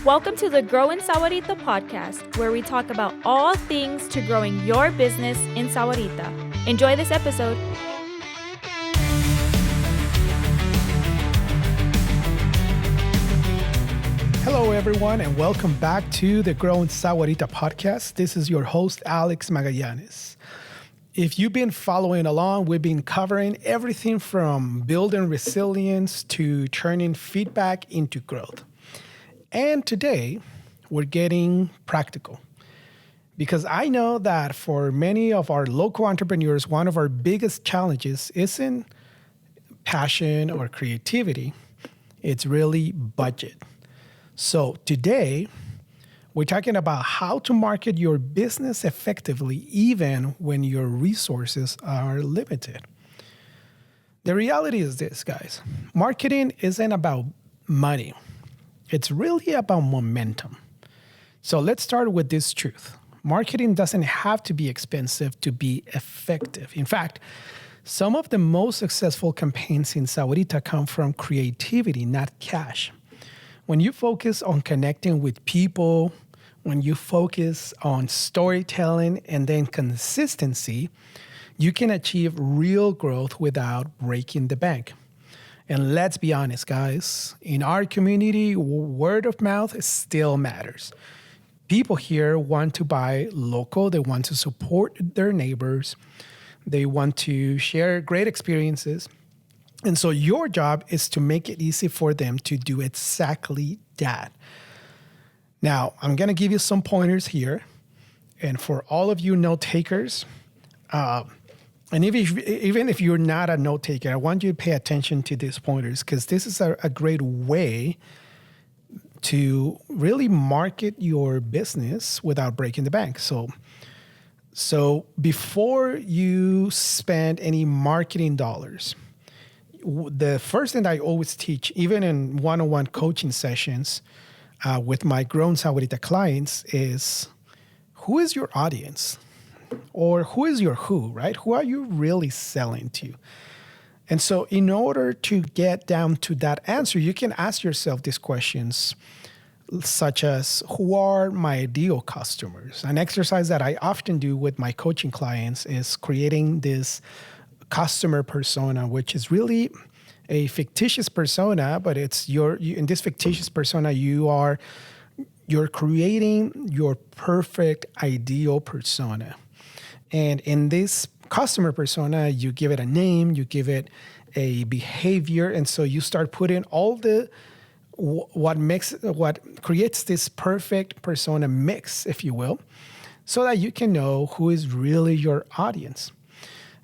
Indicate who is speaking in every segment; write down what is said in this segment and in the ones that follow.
Speaker 1: Welcome to the Sahuarita Podcast, where we talk about all things to growing your business in Sahuarita. Enjoy this episode.
Speaker 2: Hello, everyone, and welcome back to the Sahuarita Podcast. This is your host, Alex Magallanes. If you've been following along, we've been covering everything from building resilience to turning feedback into growth. And today, we're getting practical because I know that for many of our local entrepreneurs, one of our biggest challenges isn't passion or creativity. It's really budget. So today, we're talking about how to market your business effectively even when your resources are limited. The reality is this, guys. Marketing isn't about money. It's really about momentum. So let's start with this truth. Marketing doesn't have to be expensive to be effective. In fact, some of the most successful campaigns in Sahuarita come from creativity, not cash. When you focus on connecting with people, when you focus on storytelling and then consistency, you can achieve real growth without breaking the bank. And let's be honest, guys, in our community, word of mouth still matters. People here want to buy local. They want to support their neighbors. They want to share great experiences. And so your job is to make it easy for them to do exactly that. Now, I'm going to give you some pointers here. And for all of you note takers, and even if you're not a note taker, I want you to pay attention to these pointers because this is a great way to really market your business without breaking the bank. So before you spend any marketing dollars, the first thing I always teach, even in one-on-one coaching sessions with my Grown Sahuarita clients, is who is your audience? Or who is your who, right? Who are you really selling to? And so in order to get down to that answer, you can ask yourself these questions such as, who are my ideal customers? An exercise that I often do with my coaching clients is creating this customer persona, which is really a fictitious persona, but it's in this fictitious persona, you're creating your perfect ideal persona. And in this customer persona, you give it a name, you give it a behavior, and so you start putting all what creates this perfect persona mix, if you will, so that you can know who is really your audience.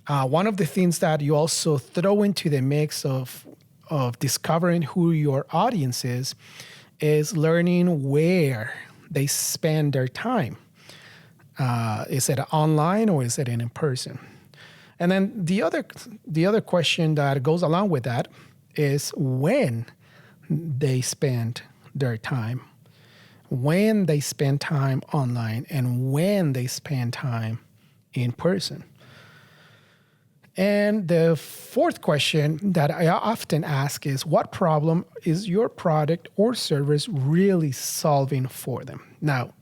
Speaker 2: One of the things that you also throw into the mix of discovering who your audience is learning where they spend their time. Is it online or is it in person? And then the other question that goes along with that is when they spend their time, when they spend time online, and when they spend time in person. And the fourth question that I often ask is, what problem is your product or service really solving for them? Now,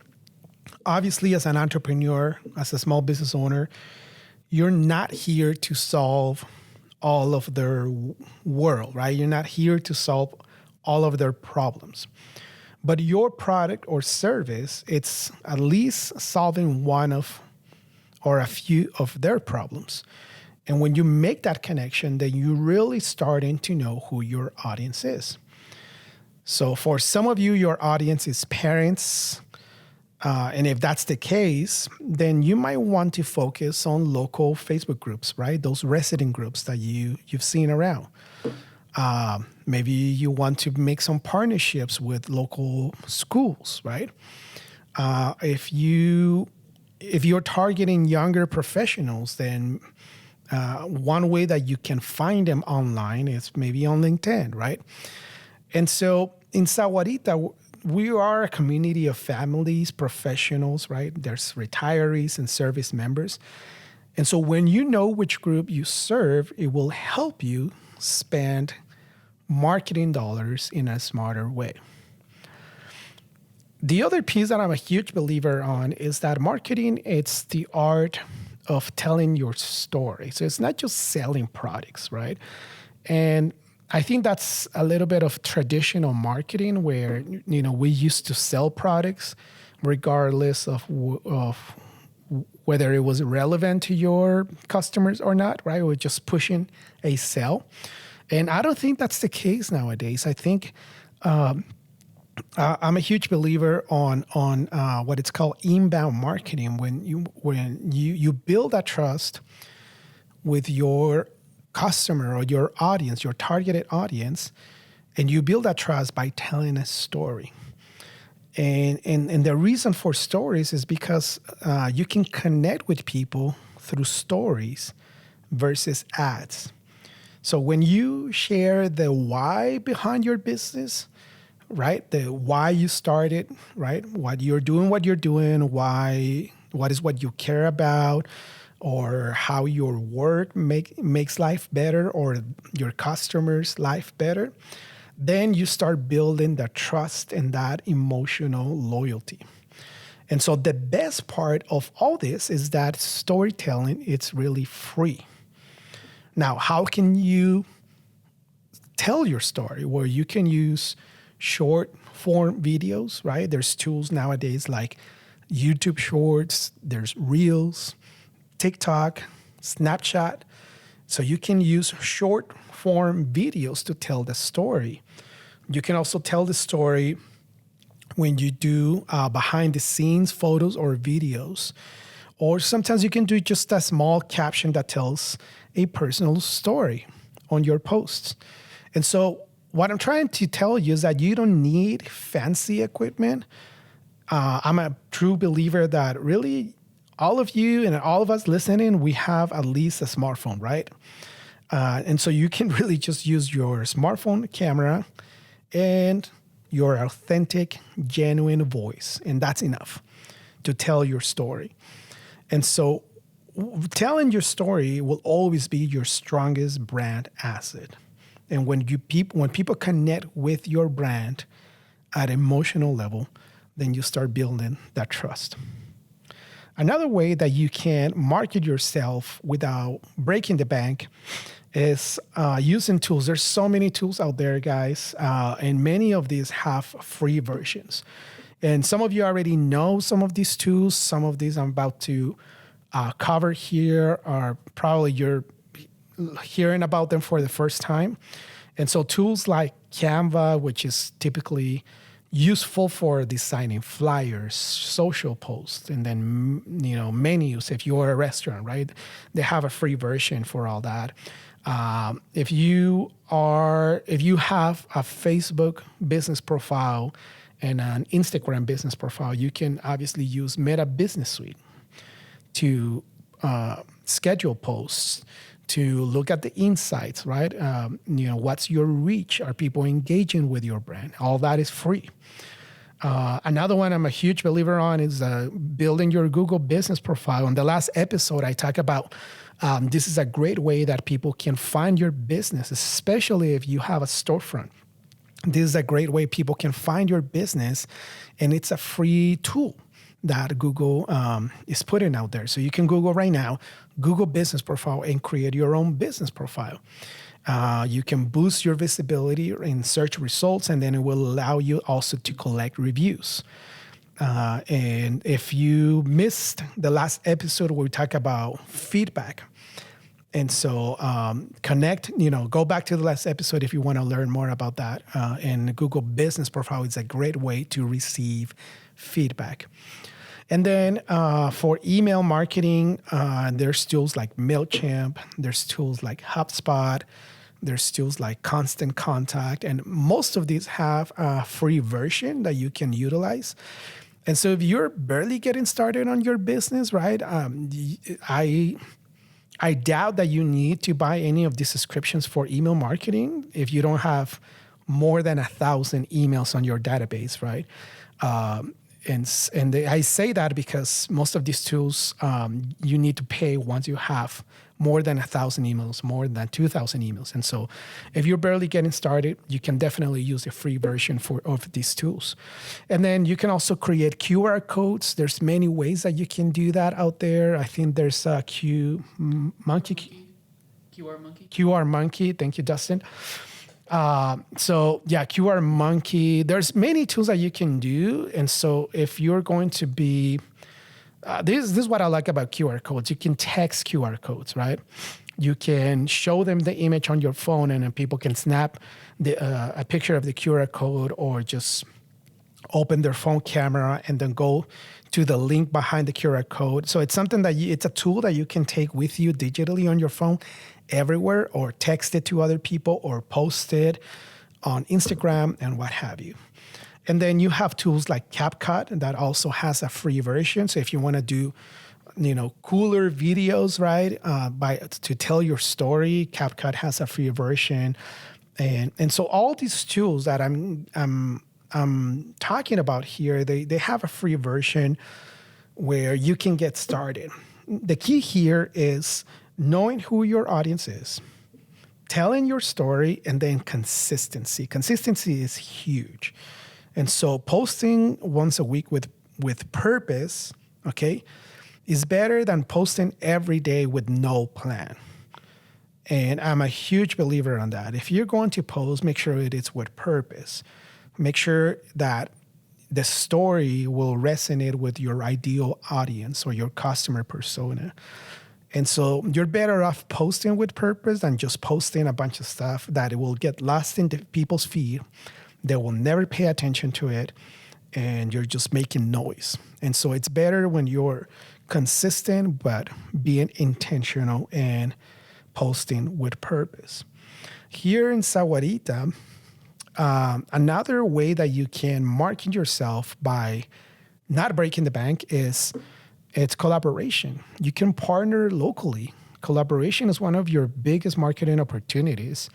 Speaker 2: obviously, as an entrepreneur, as a small business owner, you're not here to solve all of their world, right? You're not here to solve all of their problems. But your product or service, it's at least solving one of or a few of their problems. And when you make that connection, then you're really starting to know who your audience is. So for some of you, your audience is parents. And if that's the case, then you might want to focus on local Facebook groups, right? Those resident groups that you've seen around. Maybe you want to make some partnerships with local schools, right? If you're targeting younger professionals, then one way that you can find them online is maybe on LinkedIn, right? And so in Sahuarita, we are a community of families, professionals, right? There's retirees and service members. And so when you know which group you serve, it will help you spend marketing dollars in a smarter way. The other piece that I'm a huge believer on is that marketing, it's the art of telling your story. So it's not just selling products, right? And I think that's a little bit of traditional marketing where, we used to sell products regardless of whether it was relevant to your customers or not, right? We're just pushing a sell. And I don't think that's the case nowadays. I think I'm a huge believer on what it's called inbound marketing. When you build that trust with your customer or your audience, your targeted audience, and you build that trust by telling a story. And the reason for stories is because you can connect with people through stories versus ads. So when you share the why behind your business, right? The why you started, right? What you're doing, what is what you care about, or how your work makes life better, or your customers' life better, then you start building that trust and that emotional loyalty. And so the best part of all this is that storytelling, it's really free. Now, how can you tell your story? Well, you can use short form videos, right? There's tools nowadays like YouTube Shorts, there's Reels, TikTok, Snapchat. So you can use short form videos to tell the story. You can also tell the story when you do behind the scenes photos or videos. Or sometimes you can do just a small caption that tells a personal story on your posts. And so what I'm trying to tell you is that you don't need fancy equipment. I'm a true believer that really all of you and all of us listening, we have at least a smartphone, right? And so you can really just use your smartphone camera and your authentic, genuine voice. And that's enough to tell your story. And so telling your story will always be your strongest brand asset. And when people connect with your brand at an emotional level, then you start building that trust. Another way that you can market yourself without breaking the bank is using tools. There's so many tools out there, guys, and many of these have free versions. And some of you already know some of these tools. Some of these I'm about to cover here are probably you're hearing about them for the first time. And so tools like Canva, which is typically useful for designing flyers, social posts, and then menus. If you're a restaurant, right, they have a free version for all that. If you have a Facebook business profile and an Instagram business profile, you can obviously use Meta Business Suite to schedule posts, to look at the insights, right? What's your reach? Are people engaging with your brand? All that is free. Another one I'm a huge believer on is building your Google business profile. In the last episode, I talk about this is a great way that people can find your business, especially if you have a storefront. This is a great way people can find your business, and it's a free tool that Google is putting out there. So you can Google right now, Google business profile, and create your own business profile. You can boost your visibility in search results, and then it will allow you also to collect reviews. And if you missed the last episode where we talk about feedback, and so go back to the last episode if you want to learn more about that. And Google Business Profile is a great way to receive feedback. And then for email marketing, there's tools like MailChimp, there's tools like HubSpot, there's tools like Constant Contact, and most of these have a free version that you can utilize. And so if you're barely getting started on your business, right, I doubt that you need to buy any of these subscriptions for email marketing if you don't have more than 1,000 emails on your database, right? And I say that because most of these tools you need to pay once you have more than 1,000 emails, more than 2,000 emails. And so if you're barely getting started, you can definitely use the free version of these tools. And then you can also create QR codes. There's many ways that you can do that out there. I think there's a QR Monkey. Thank you, Dustin. QR Monkey. There's many tools that you can do. And so if you're going to be, this is what I like about QR codes. You can text QR codes, right? You can show them the image on your phone, and then people can snap a picture of the QR code, or just open their phone camera and then go to the link behind the QR code. So it's something that it's a tool that you can take with you digitally on your phone everywhere, or text it to other people, or post it on Instagram and what have you. And then you have tools like CapCut that also has a free version. So if you want to do, cooler videos, right, to tell your story, CapCut has a free version. And so all these tools that I'm talking about here, they have a free version where you can get started. The key here is knowing who your audience is, telling your story, and then consistency. Consistency is huge. And so posting once a week with purpose, okay, is better than posting every day with no plan. And I'm a huge believer on that. If you're going to post, make sure it is with purpose. Make sure that the story will resonate with your ideal audience or your customer persona. And so you're better off posting with purpose than just posting a bunch of stuff that it will get lost in people's feed. They will never pay attention to it, and you're just making noise. And so it's better when you're consistent, but being intentional and posting with purpose. Here in Sahuarita, another way that you can market yourself by not breaking the bank is it's collaboration. You can partner locally. Collaboration is one of your biggest marketing opportunities,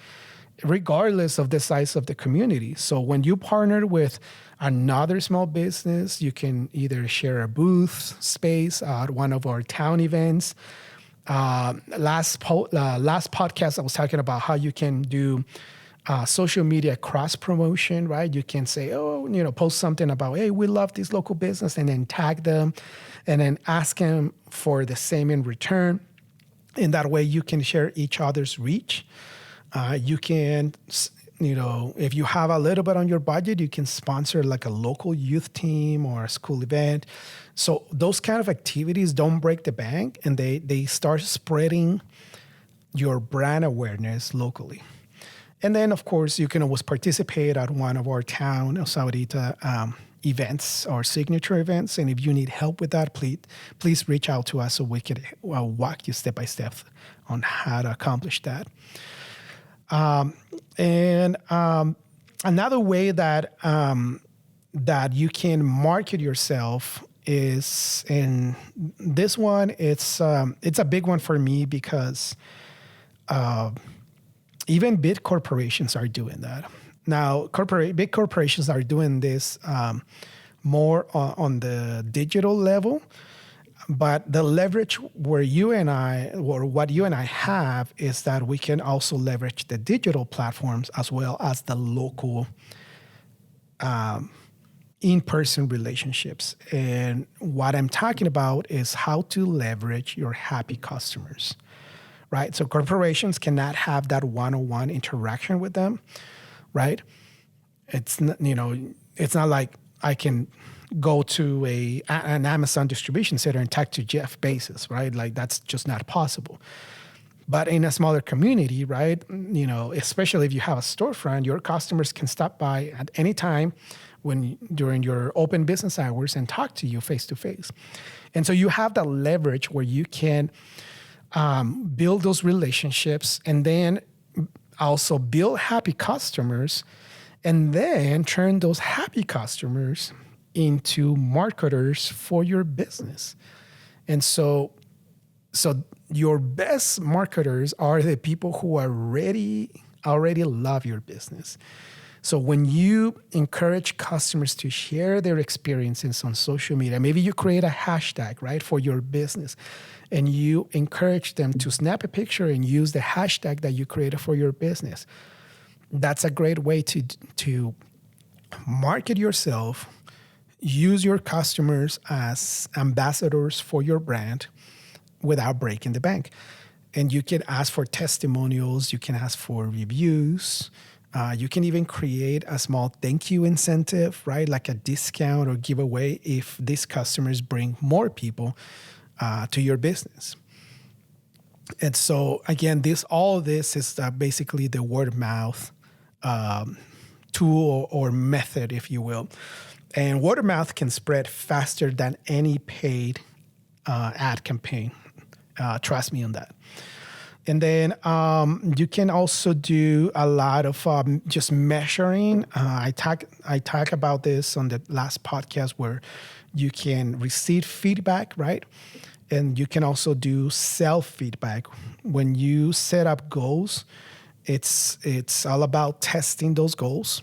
Speaker 2: regardless of the size of the community. So when you partner with another small business, you can either share a booth space at one of our town events. Last podcast, I was talking about how you can do social media cross promotion, right? You can say, post something about, hey, we love this local business, and then tag them and then ask them for the same in return. In that way, you can share each other's reach. You can, if you have a little bit on your budget, you can sponsor like a local youth team or a school event. So those kind of activities don't break the bank, and they start spreading your brand awareness locally. And then, of course, you can always participate at one of our Town of Sahuarita events or signature events. And if you need help with that, please reach out to us so we can walk you step by step on how to accomplish that. Another way that you can market yourself is, and this one, it's a big one for me because even big corporations are doing that. Now, big corporations are doing this more on the digital level, but the leverage where you and I, or what you and I have, is that we can also leverage the digital platforms as well as the local in-person relationships. And what I'm talking about is how to leverage your happy customers, right? So corporations cannot have that one-on-one interaction with them, right? It's not, it's not like I can go to an Amazon distribution center and talk to Jeff Bezos, right? Like that's just not possible. But in a smaller community, right, especially if you have a storefront, your customers can stop by at any time during your open business hours and talk to you face to face. And so you have that leverage where you can build those relationships, and then also build happy customers, and then turn those happy customers into marketers for your business. And so your best marketers are the people who already love your business. So when you encourage customers to share their experiences on social media, maybe you create a hashtag, right, for your business, and you encourage them to snap a picture and use the hashtag that you created for your business. That's a great way to market yourself, use your customers as ambassadors for your brand without breaking the bank. And you can ask for testimonials, you can ask for reviews, you can even create a small thank you incentive, right? Like a discount or giveaway if these customers bring more people to your business. And so again, all of this is basically the word of mouth tool or method, if you will. And word of mouth can spread faster than any paid ad campaign. Trust me on that. And then you can also do a lot of just measuring. I talk about this on the last podcast where you can receive feedback, right? And you can also do self-feedback. When you set up goals, it's all about testing those goals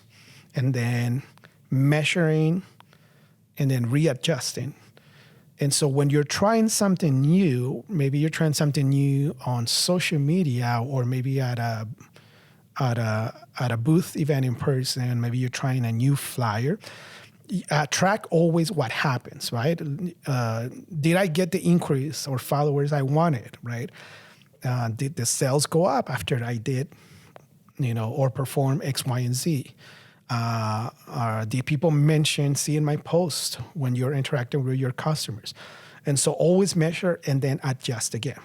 Speaker 2: and then measuring and then readjusting. And so when you're trying something new, maybe you're trying something new on social media or maybe at a booth event in person, maybe you're trying a new flyer, track always what happens, right? Did I get the increase or followers I wanted, right? Did the sales go up after I did, or perform X, Y, and Z? Did people mention seeing my post when you're interacting with your customers? And so always measure and then adjust again.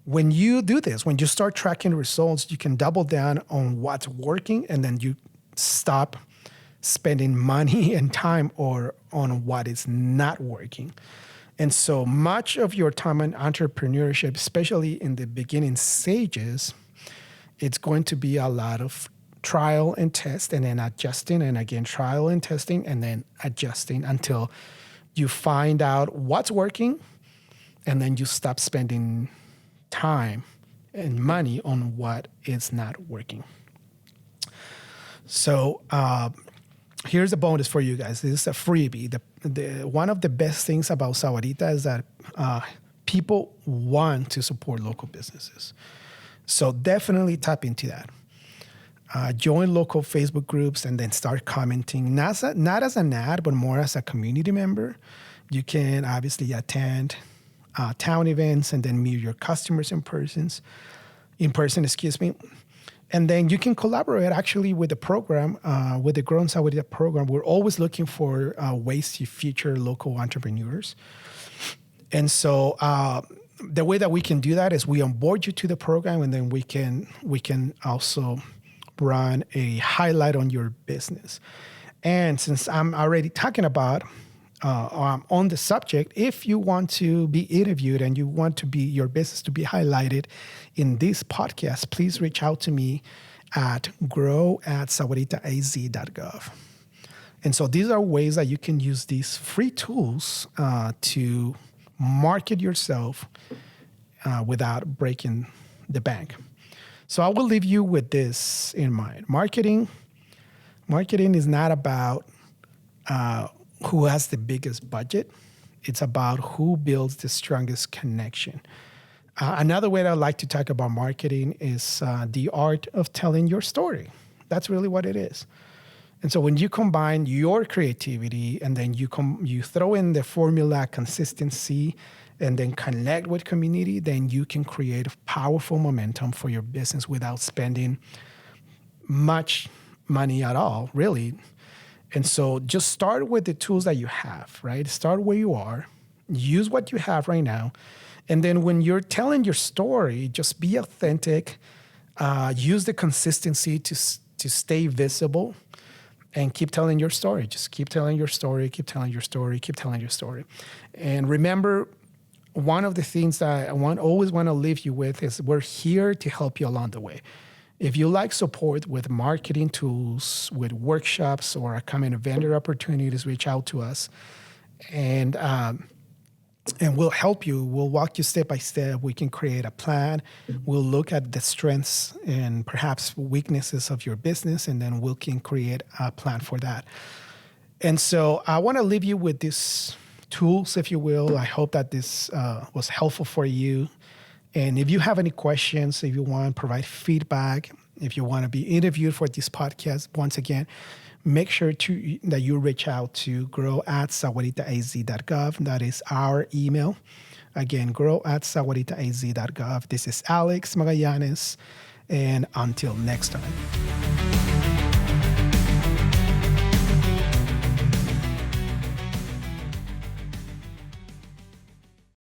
Speaker 2: When you do this, when you start tracking results, you can double down on what's working and then you stop spending money and time on what is not working. And so much of your time in entrepreneurship, especially in the beginning stages, it's going to be a lot of trial and test and then adjusting and again trial and testing and then adjusting until you find out what's working and then you stop spending time and money on what is not working. So here's a bonus for you guys. This is a freebie. One of the best things about Sahuarita is that people want to support local businesses. So definitely tap into that. Join local Facebook groups and then start commenting, not as an ad, but more as a community member. You can obviously attend town events and then meet your customers in person, And then you can collaborate actually with the program, with the Grow in Sahuarita program. We're always looking for ways to feature local entrepreneurs. And so the way that we can do that is we onboard you to the program and then we can also run a highlight on your business. And since I'm already talking about on the subject, if you want to be interviewed and you want to be your business to be highlighted in this podcast, please reach out to me at grow@sahuaritaaz.gov. And so these are ways that you can use these free tools to market yourself without breaking the bank. So I will leave you with this in mind. Marketing is not about who has the biggest budget. It's about who builds the strongest connection. Another way that I like to talk about marketing is the art of telling your story. That's really what it is. And so when you combine your creativity and then you throw in the formula consistency and then connect with community, then you can create a powerful momentum for your business without spending much money at all, really. And so just start with the tools that you have, right? Start where you are, use what you have right now. And then when you're telling your story, just be authentic, use the consistency to stay visible and keep telling your story. Just keep telling your story, keep telling your story, keep telling your story. And remember, one of the things that I always want to leave you with is we're here to help you along the way. If you like support with marketing tools, with workshops, or upcoming vendor opportunities, reach out to us. And and we'll help you. We'll walk you step by step. We can create a plan. We'll look at the strengths and perhaps weaknesses of your business, and then we can create a plan for that. And so I want to leave you with these tools, if you will. I hope that this was helpful for you. And if you have any questions, if you want to provide feedback, if you want to be interviewed for this podcast, once again, make sure that you reach out to grow@sahuaritaaz.gov. That is our email. Again, grow@sahuaritaaz.gov. This is Alex Magallanes, and until next time.